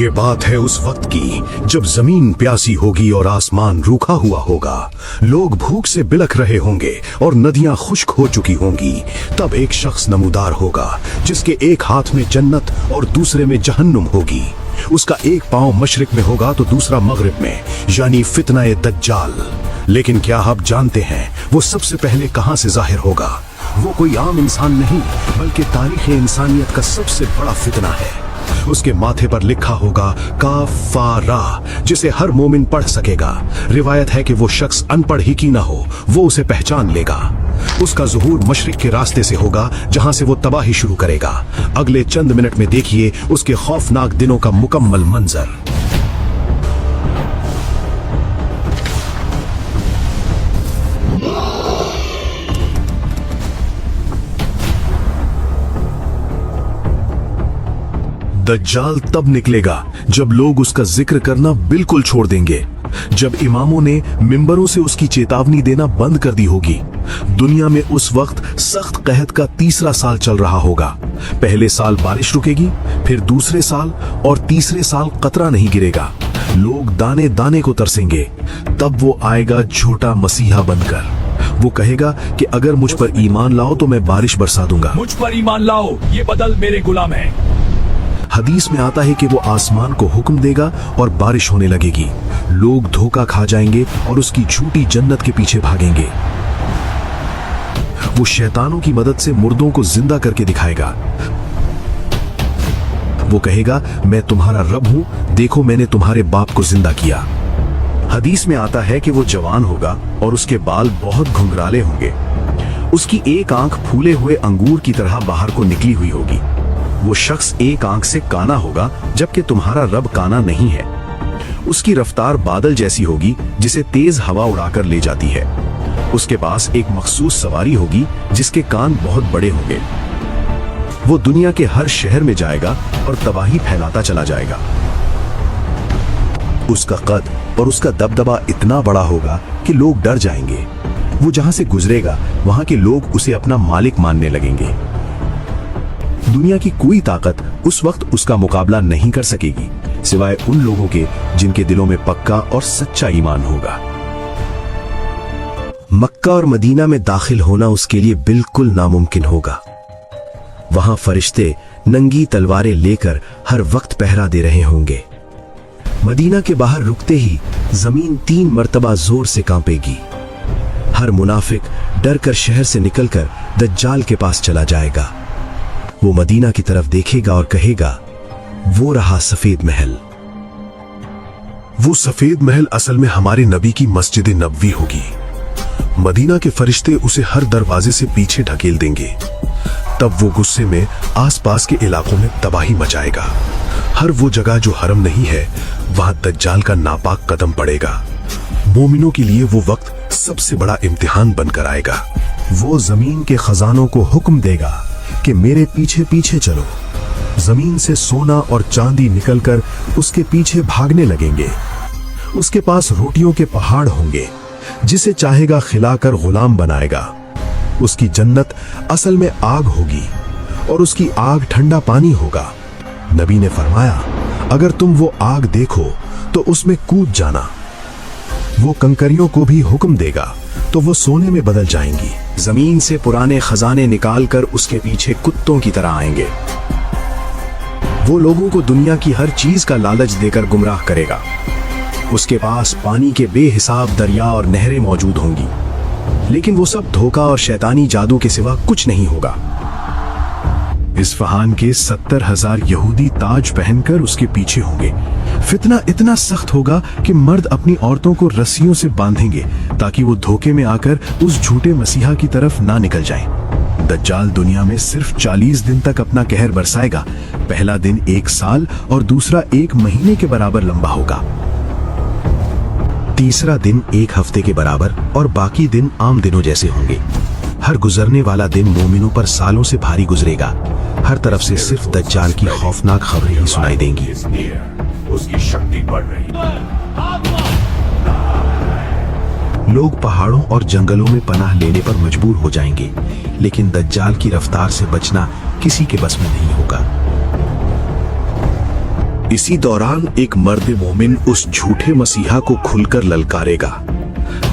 ये बात है उस वक्त की जब जमीन प्यासी होगी और आसमान रूखा हुआ होगा, लोग भूख से बिलख रहे होंगे और नदियां खुश्क हो चुकी होंगी। तब एक शख्स नमूदार होगा जिसके एक हाथ में जन्नत और दूसरे में जहन्नुम होगी। उसका एक पांव मशरिक में होगा तो दूसरा मगरिब में, यानी फितनाए दज्जाल। लेकिन क्या आप जानते हैं वो सबसे पहले कहां से जाहिर होगा? वो कोई आम इंसान नहीं बल्कि तारीख इंसानियत का सबसे बड़ा फितना है। उसके माथे पर लिखा होगा काफारा, जिसे हर मोमिन पढ़ सकेगा। रिवायत है कि वो शख्स अनपढ़ ही की ना हो, वो उसे पहचान लेगा। उसका ज़ुहूर मशरिक के रास्ते से होगा जहां से वो तबाही शुरू करेगा। अगले चंद मिनट में देखिए उसके खौफनाक दिनों का मुकम्मल मंजर। दज्जाल तब निकलेगा जब लोग उसका जिक्र करना बिल्कुल छोड़ देंगे, जब इमामों ने मिंबरों से उसकी चेतावनी देना बंद कर दी होगी। दुनिया में उस वक्त सख्त कहत का तीसरा साल चल रहा होगा। पहले साल बारिश रुकेगी, फिर दूसरे साल और तीसरे साल कतरा नहीं गिरेगा। लोग दाने दाने को तरसेंगे। तब वो आएगा झूठा मसीहा बनकर। वो कहेगा कि अगर मुझ पर ईमान लाओ तो मैं बारिश बरसा दूंगा। मुझ पर ईमान लाओ, ये बदल मेरे गुलाम है। हदीस में आता है कि वो आसमान को हुक्म देगा और बारिश होने लगेगी। लोग धोखा खा जाएंगे और उसकी झूठी जन्नत के पीछे भागेंगे। वो शैतानों की मदद से मुर्दों को जिंदा करके दिखाएगा। वो कहेगा मैं तुम्हारा रब हूं, देखो मैंने तुम्हारे बाप को जिंदा किया। हदीस में आता है कि वो जवान होगा और उसके बाल बहुत घुंघराले होंगे। उसकी एक आंख फूले हुए अंगूर की तरह बाहर को निकली हुई होगी। वो शख्स एक आंख से काना होगा जबकि तुम्हारा रब काना नहीं है। उसकी रफ्तार बादल जैसी होगी जिसे तेज हवा उड़ाकर ले जाती है। उसके पास एक मखसूस सवारी होगी जिसके कान बहुत बड़े होंगे। वो दुनिया के हर शहर में जाएगा और तबाही फैलाता चला जाएगा। उसका कद और उसका दबदबा इतना बड़ा होगा कि लोग डर जाएंगे। वो जहां से गुजरेगा वहां के लोग उसे अपना मालिक मानने लगेंगे। दुनिया की कोई ताकत उस वक्त उसका मुकाबला नहीं कर सकेगी सिवाय उन लोगों के जिनके दिलों में पक्का और सच्चा ईमान होगा। मक्का और मदीना में दाखिल होना उसके लिए बिल्कुल नामुमकिन होगा। वहां फरिश्ते नंगी तलवारें लेकर हर वक्त पहरा दे रहे होंगे। मदीना के बाहर रुकते ही जमीन 3 मर्तबा जोर से कांपेगी। हर मुनाफिक डर कर शहर से निकलकर दज्जाल के पास चला जाएगा। वो मदीना की तरफ देखेगा और कहेगा वो रहा सफेद महल। वो सफेद महल असल में हमारे नबी की मस्जिद नबवी होगी। मदीना के फरिश्ते उसे हर दरवाजे से पीछे ढकेल देंगे। तब वो गुस्से में आसपास के इलाकों में तबाही मचाएगा। हर वो जगह जो हरम नहीं है वहां दज्जाल का नापाक कदम पड़ेगा। मोमिनों के लिए वो वक्त सबसे बड़ा इम्तिहान बनकर आएगा। वो जमीन के खजानों को हुक्म देगा कि मेरे पीछे पीछे चलो। जमीन से सोना और चांदी निकलकर उसके पीछे भागने लगेंगे। उसके पास रोटियों के पहाड़ होंगे, जिसे चाहेगा खिलाकर गुलाम बनाएगा। उसकी जन्नत असल में आग होगी और उसकी आग ठंडा पानी होगा। नबी ने फरमाया अगर तुम वो आग देखो तो उसमें कूद जाना। वो कंकरियों को भी हुक्म देगा तो वो सोने में बदल जाएंगी। जमीन से पुराने खजाने निकालकर उसके पीछे कुत्तों की तरह आएंगे। वो लोगों को दुनिया की हर चीज का लालच देकर गुमराह करेगा। उसके पास पानी के बेहिसाब दरिया और नहरें मौजूद होंगी, लेकिन वो सब धोखा और शैतानी जादू के सिवा कुछ नहीं होगा। इस्फहान के 70,000 यहूदी ताज पहनकर उसके पीछे होंगे। फितना इतना सख्त होगा कि मर्द अपनी औरतों को रस्सियों से बांधेंगे ताकि वो धोखे में आकर उस झूठे मसीहा की तरफ ना निकल जाएं। दज्जाल दुनिया में सिर्फ 40 दिन तक अपना कहर बरसाएगा। पहला दिन 1 साल और दूसरा 1 महीने के बराबर लंबा होगा। तीसरा दिन 1 हफ्ते के बराबर और बाकी दिन आम दिनों जैसे होंगे। हर गुजरने वाला दिन मोमिनों पर सालों से भारी गुजरेगा। हर तरफ से सिर्फ दज्जाल की खौफनाक खबरें ही सुनाई देंगी। उसकी शक्ति बढ़ रही है। लोग पहाड़ों और जंगलों में पनाह लेने पर मजबूर हो जाएंगे, लेकिन दज्जाल की रफ्तार से बचना किसी के बस में नहीं होगा। इसी दौरान एक मर्द मोमिन उस झूठे मसीहा को खुलकर ललकारेगा।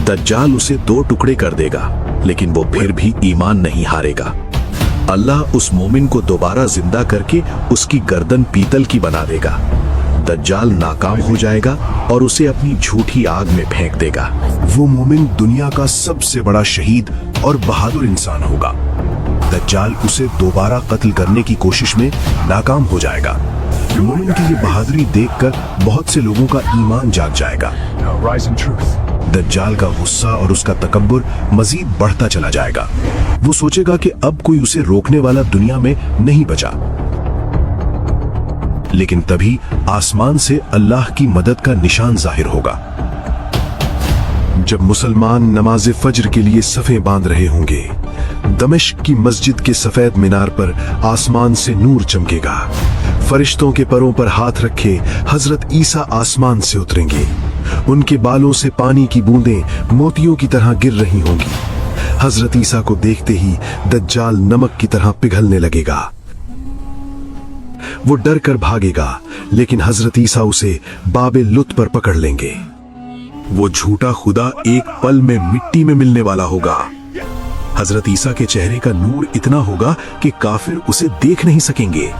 दज्जाल उसे 2 टुकड़े कर देगा, लेकिन वो फिर भी ईमान नहीं हारेगा। अल्लाह उस मोमिन को दोबारा जिंदा करके उसकी गर्दन पीतल की बना देगा। दज्जाल नाकाम हो जाएगा और उसे अपनी झूठी आग में फेंक देगा। वो मोमिन दुनिया का सबसे बड़ा शहीद और बहादुर इंसान होगा। दज्जाल उसे दोबारा कत्ल करने की कोशिश में नाकाम हो जाएगा। मोमिन की ये बहादुरी देखकर बहुत से लोगों का ईमान जाग जाएगा। Now rise in truth. दज्जाल का गुस्सा और उसका तकब्बुर मजीद बढ़ता चला जाएगा। वो सोचेगा कि अब कोई उसे रोकने वाला दुनिया में नहीं बचा। लेकिन तभी आसमान से अल्लाह की मदद का निशान जाहिर होगा। जब मुसलमान नमाज फज्र के लिए सफ़ें बांध रहे होंगे, दमिश्क की मस्जिद के सफेद मीनार पर आसमान से नूर चमकेगा। फरिश्तों के परों पर हाथ रखे हजरत ईसा आसमान से उतरेंगे। उनके बालों से पानी की बूंदें मोतियों की तरह गिर रही होंगी। हजरत ईसा को देखते ही दज्जाल नमक की तरह पिघलने लगेगा। वो डर कर भागेगा, लेकिन हजरत ईसा उसे बाबे लुत पर पकड़ लेंगे। वो झूठा खुदा एक पल में मिट्टी में मिलने वाला होगा। हजरत ईसा के चेहरे का नूर इतना होगा कि काफिर उसे देख नहीं सकेंगे।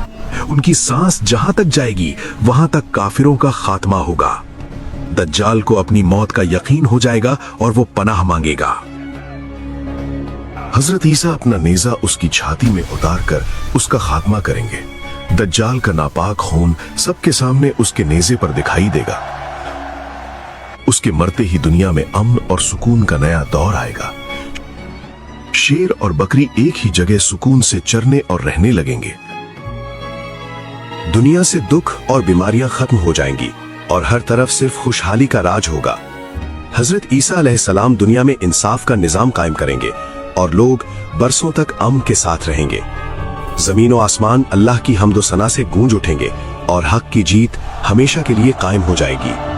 उनकी सांस जहां तक जाएगी वहां तक काफिरों का खात्मा होगा। दज्जाल को अपनी मौत का यकीन हो जाएगा और वो पनाह मांगेगा। हजरत ईसा अपना नेजा उसकी छाती में उतारकर उसका खात्मा करेंगे। दज्जाल का नापाक खून सबके सामने उसके नेजे पर दिखाई देगा। उसके मरते ही दुनिया में अमन और सुकून का नया दौर आएगा। शेर और बकरी एक ही जगह सुकून से चरने और रहने लगेंगे। दुनिया से दुख और बीमारियां खत्म हो जाएंगी और हर तरफ सिर्फ खुशहाली का राज होगा। हजरत ईसा अलैहिस्सलाम दुनिया में इंसाफ का निजाम कायम करेंगे और लोग बरसों तक अमन के साथ रहेंगे। जमीन और आसमान अल्लाह की हम्दो सना से गूंज उठेंगे और हक की जीत हमेशा के लिए कायम हो जाएगी।